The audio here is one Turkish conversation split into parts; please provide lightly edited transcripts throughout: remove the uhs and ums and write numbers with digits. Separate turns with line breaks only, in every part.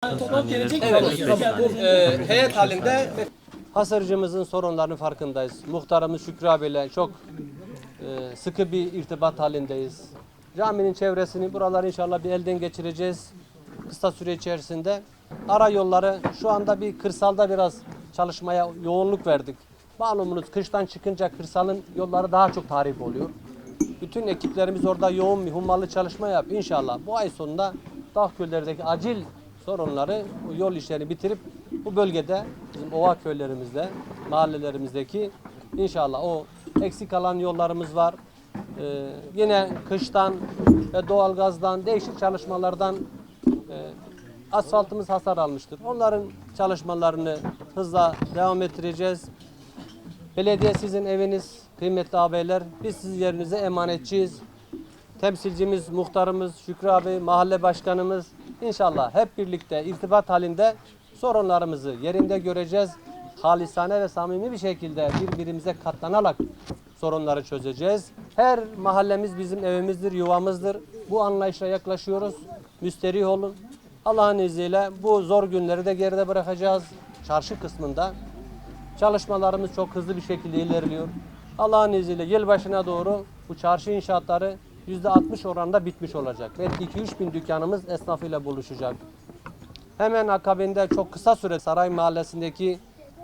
Evet, heyet halinde Hasırcımızın sorunlarının farkındayız. Muhtarımız Şükrü abiyle çok sıkı bir irtibat halindeyiz. Caminin çevresini, buraları inşallah bir elden geçireceğiz kısa süre içerisinde. Ara yolları şu anda bir kırsalda biraz çalışmaya yoğunluk verdik. Malumunuz kıştan çıkınca kırsalın yolları daha çok tahrip oluyor. Bütün ekiplerimiz orada yoğun bir hummalı çalışma yap. İnşallah bu ay sonunda Dağköy'lerdeki acil sorunları, bu yol işlerini bitirip bu bölgede bizim ova köylerimizde, mahallelerimizdeki inşallah o eksik kalan yollarımız var. Yine kıştan ve doğalgazdan, değişik çalışmalardan asfaltımız hasar almıştır. Onların çalışmalarını hızla devam ettireceğiz. Belediye sizin eviniz, kıymetli ağabeyler. Biz siz yerinize emanetçiyiz. Temsilcimiz, muhtarımız, Şükrü abi, mahalle başkanımız inşallah hep birlikte irtibat halinde sorunlarımızı yerinde göreceğiz. Halisane ve samimi bir şekilde birbirimize katlanarak sorunları çözeceğiz. Her mahallemiz bizim evimizdir, yuvamızdır. Bu anlayışla yaklaşıyoruz. Müsterih olun. Allah'ın izniyle bu zor günleri de geride bırakacağız. Çarşı kısmında çalışmalarımız çok hızlı bir şekilde ilerliyor. Allah'ın izniyle yılbaşına doğru bu çarşı inşaatları %60 oranında bitmiş olacak. Belki 2-3 bin dükkanımız esnafıyla buluşacak. Hemen akabinde çok kısa süre Saray Mahallesi'ndeki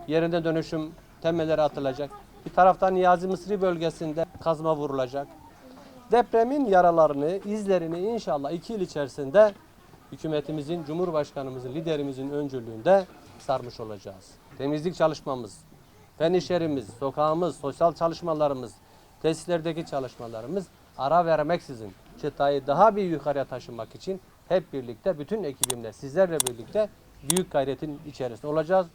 yerine dönüşüm temelleri atılacak. Bir taraftan Niyazi Mısri bölgesinde kazma vurulacak. Depremin yaralarını, izlerini inşallah 2 yıl içerisinde hükümetimizin, Cumhurbaşkanımızın, liderimizin öncülüğünde sarmış olacağız. Temizlik çalışmamız, fen işlerimiz, sokağımız, sosyal çalışmalarımız, tesislerdeki çalışmalarımız ara vermeksizin çıtayı daha bir yukarıya taşımak için hep birlikte bütün ekibimle sizlerle birlikte büyük gayretin içerisinde olacağız.